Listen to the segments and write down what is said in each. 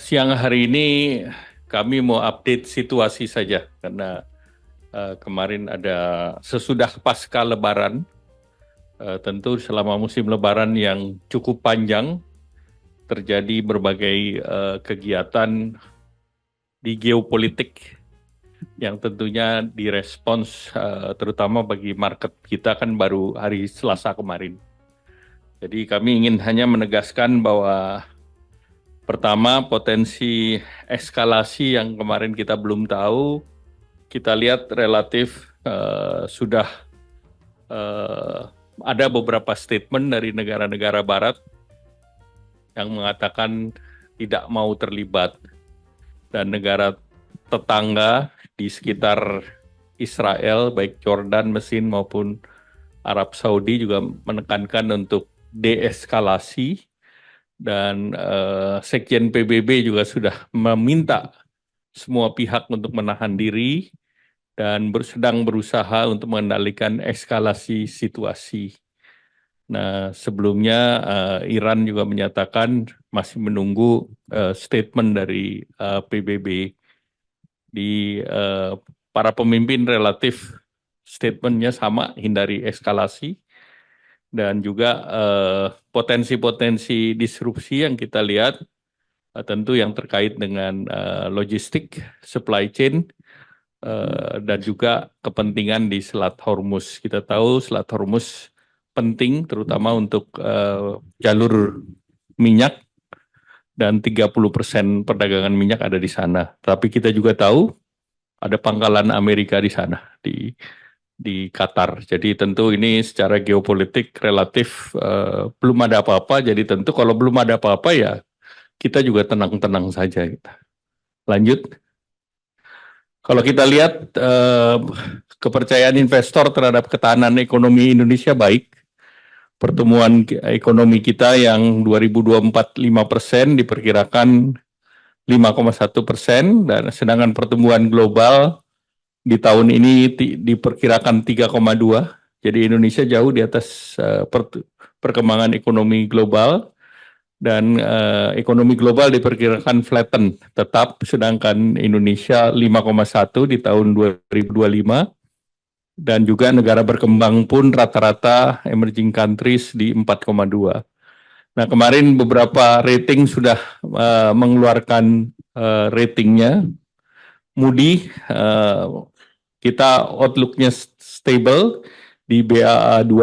Siang hari ini kami mau update situasi saja karena kemarin ada sesudah pasca Lebaran, tentu selama musim Lebaran yang cukup panjang terjadi berbagai kegiatan di geopolitik yang tentunya direspons terutama bagi market kita kan baru hari Selasa kemarin. Jadi kami ingin hanya menegaskan bahwa pertama, potensi eskalasi yang kemarin kita belum tahu, kita lihat relatif sudah eh, ada beberapa statement dari negara-negara Barat yang mengatakan tidak mau terlibat, dan negara tetangga di sekitar Israel, baik Jordan, Mesir maupun Arab Saudi juga menekankan untuk deeskalasi, dan Sekjen PBB juga sudah meminta semua pihak untuk menahan diri dan sedang berusaha untuk mengendalikan eskalasi situasi. Nah, sebelumnya Iran juga menyatakan masih menunggu statement dari PBB. Di para pemimpin relatif statementnya sama, hindari eskalasi, dan juga potensi-potensi disrupsi yang kita lihat tentu yang terkait dengan logistik, supply chain, dan juga kepentingan di Selat Hormuz. Kita tahu Selat Hormuz penting terutama untuk jalur minyak, dan 30% perdagangan minyak ada di sana. Tapi kita juga tahu ada pangkalan Amerika di sana, di Qatar. Jadi tentu ini secara geopolitik relatif belum ada apa-apa. Jadi tentu kalau belum ada apa-apa ya kita juga tenang-tenang saja. Lanjut. Kalau kita lihat kepercayaan investor terhadap ketahanan ekonomi Indonesia baik. Pertumbuhan ekonomi kita yang 2024 5% diperkirakan 5,1%, dan sedangkan pertumbuhan global di tahun ini diperkirakan 3,2. Jadi Indonesia jauh di atas perkembangan ekonomi global, dan ekonomi global diperkirakan flatten tetap, sedangkan Indonesia 5,1 di tahun 2025, dan juga negara berkembang pun rata-rata emerging countries di 4,2. Nah, kemarin beberapa rating sudah mengeluarkan ratingnya. Moody kita outlook-nya stable di Baa2.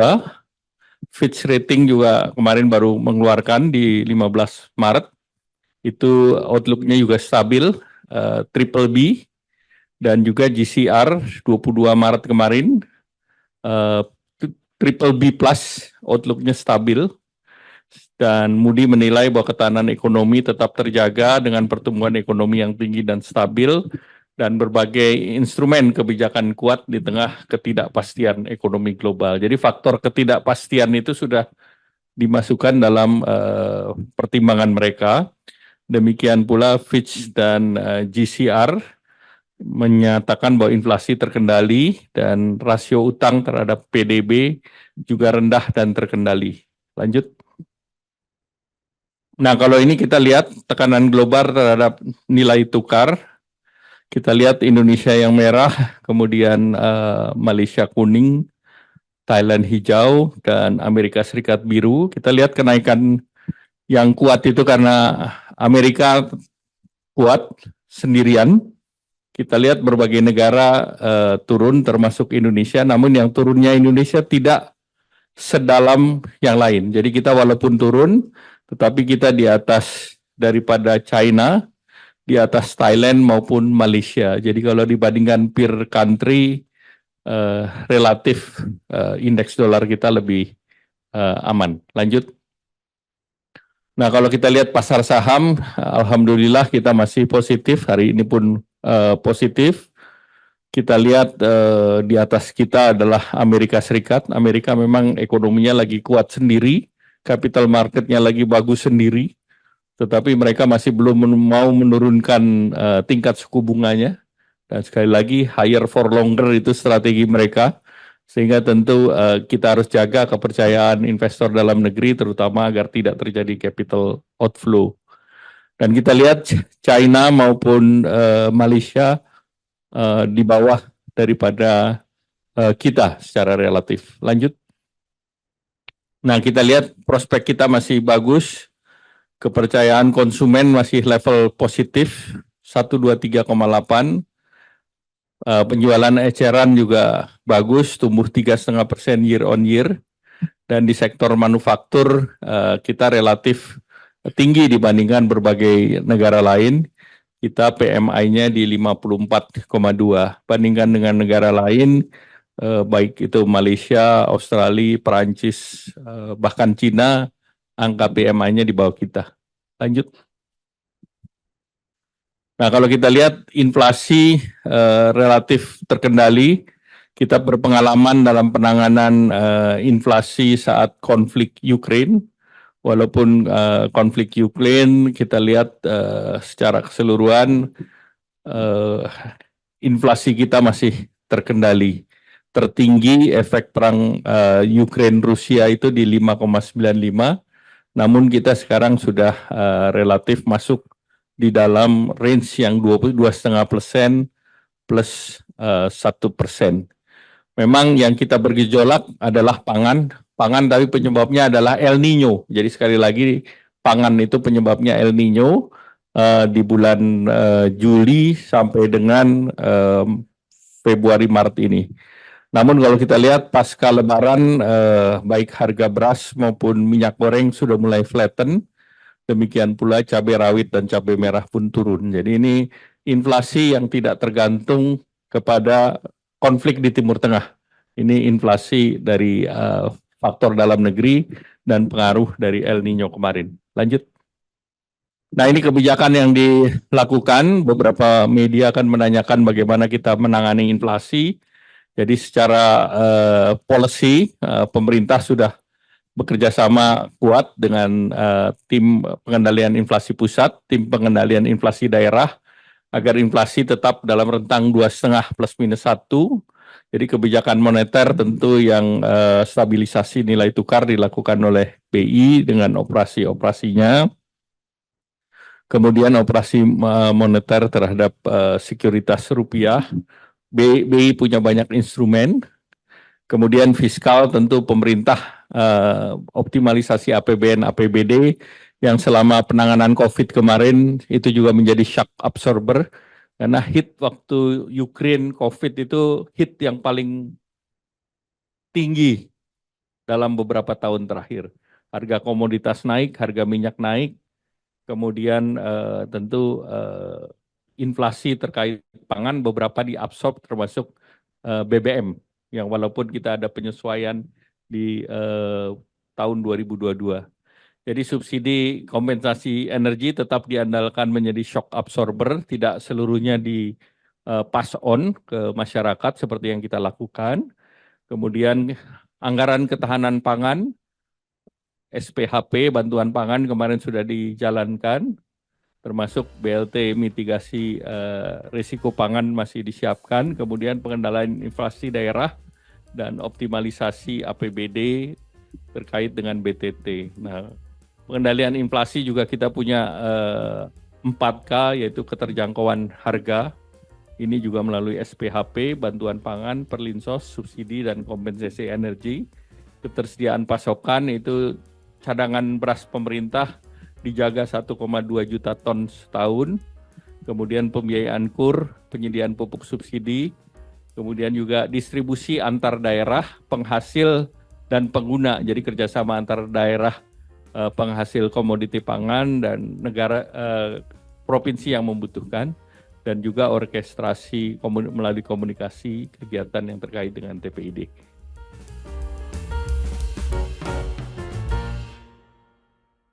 Fitch rating juga kemarin baru mengeluarkan di 15 Maret. Itu outlook-nya juga stabil, triple B, dan juga GCR 22 Maret kemarin, triple B plus, outlook-nya stabil. Dan Moody menilai bahwa ketahanan ekonomi tetap terjaga dengan pertumbuhan ekonomi yang tinggi dan stabil, dan berbagai instrumen kebijakan kuat di tengah ketidakpastian ekonomi global. Jadi faktor ketidakpastian itu sudah dimasukkan dalam pertimbangan mereka. Demikian pula Fitch dan GCR menyatakan bahwa inflasi terkendali dan rasio utang terhadap PDB juga rendah dan terkendali. Lanjut. Nah, kalau ini kita lihat tekanan global terhadap nilai tukar. Kita lihat Indonesia yang merah, kemudian Malaysia kuning, Thailand hijau, dan Amerika Serikat biru. Kita lihat kenaikan yang kuat itu karena Amerika kuat sendirian. Kita lihat berbagai negara turun termasuk Indonesia, namun yang turunnya Indonesia tidak sedalam yang lain. Jadi kita walaupun turun, tetapi kita di atas daripada China, di atas Thailand maupun Malaysia. Jadi kalau dibandingkan peer country, relatif indeks dolar kita lebih aman. Lanjut. Nah, kalau kita lihat pasar saham, alhamdulillah kita masih positif. Hari ini pun positif. Kita lihat di atas kita adalah Amerika Serikat. Amerika memang ekonominya lagi kuat sendiri, capital marketnya lagi bagus sendiri, tetapi mereka masih belum mau menurunkan tingkat suku bunganya. Dan sekali lagi, higher for longer itu strategi mereka, sehingga tentu kita harus jaga kepercayaan investor dalam negeri, terutama agar tidak terjadi capital outflow. Dan kita lihat China maupun Malaysia di bawah daripada kita secara relatif. Lanjut. Nah, kita lihat prospek kita masih bagus, kepercayaan konsumen masih level positif 123,8, penjualan eceran juga bagus, tumbuh 3,5% year on year, dan di sektor manufaktur kita relatif tinggi dibandingkan berbagai negara lain. Kita PMI-nya di 54,2, bandingkan dengan negara lain, baik itu Malaysia, Australia, Perancis, bahkan Cina, angka PMI-nya di bawah kita. Lanjut. Nah, kalau kita lihat inflasi relatif terkendali, kita berpengalaman dalam penanganan inflasi saat konflik Ukraine. Walaupun konflik Ukraine kita lihat secara keseluruhan inflasi kita masih terkendali. Tertinggi efek perang Ukraine-Rusia itu di 5,95, namun kita sekarang sudah relatif masuk di dalam range yang 22,5% plus 1%. Memang yang kita bergejolak adalah pangan, tapi penyebabnya adalah El Nino. Jadi sekali lagi pangan itu penyebabnya El Nino di bulan Juli sampai dengan Februari Maret ini. Namun kalau kita lihat pasca Lebaran, baik harga beras maupun minyak goreng sudah mulai flatten. Demikian pula cabai rawit dan cabai merah pun turun. Jadi ini inflasi yang tidak tergantung kepada konflik di Timur Tengah. Ini inflasi dari faktor dalam negeri dan pengaruh dari El Nino kemarin. Lanjut. Nah, ini kebijakan yang dilakukan. Beberapa media akan menanyakan bagaimana kita menangani inflasi. Jadi secara policy, pemerintah sudah bekerja sama kuat dengan tim pengendalian inflasi pusat, tim pengendalian inflasi daerah, agar inflasi tetap dalam rentang 2,5 plus minus 1. Jadi kebijakan moneter tentu yang stabilisasi nilai tukar dilakukan oleh BI dengan operasi-operasinya. Kemudian operasi moneter terhadap sekuritas rupiah, BI punya banyak instrumen. Kemudian fiskal tentu pemerintah optimalisasi APBN, APBD yang selama penanganan COVID kemarin itu juga menjadi shock absorber karena hit waktu Ukraine COVID itu hit yang paling tinggi dalam beberapa tahun terakhir. Harga komoditas naik, harga minyak naik, kemudian tentu inflasi terkait pangan beberapa diabsorb termasuk BBM. Yang walaupun kita ada penyesuaian di tahun 2022. Jadi subsidi kompensasi energi tetap diandalkan menjadi shock absorber, tidak seluruhnya di pass on ke masyarakat seperti yang kita lakukan. Kemudian anggaran ketahanan pangan, SPHP, bantuan pangan kemarin sudah dijalankan, termasuk BLT mitigasi risiko pangan masih disiapkan, kemudian pengendalian inflasi daerah dan optimalisasi APBD terkait dengan BTT. Nah, pengendalian inflasi juga kita punya 4K, yaitu keterjangkauan harga. Ini juga melalui SPHP, bantuan pangan, perlinsos, subsidi, dan kompensasi energi. Ketersediaan pasokan itu cadangan beras pemerintah dijaga 1,2 juta ton setahun, kemudian pembiayaan KUR, penyediaan pupuk subsidi, kemudian juga distribusi antar daerah, penghasil dan pengguna, jadi kerjasama antar daerah penghasil komoditi pangan dan negara provinsi yang membutuhkan, dan juga orkestrasi melalui komunikasi kegiatan yang terkait dengan TPID.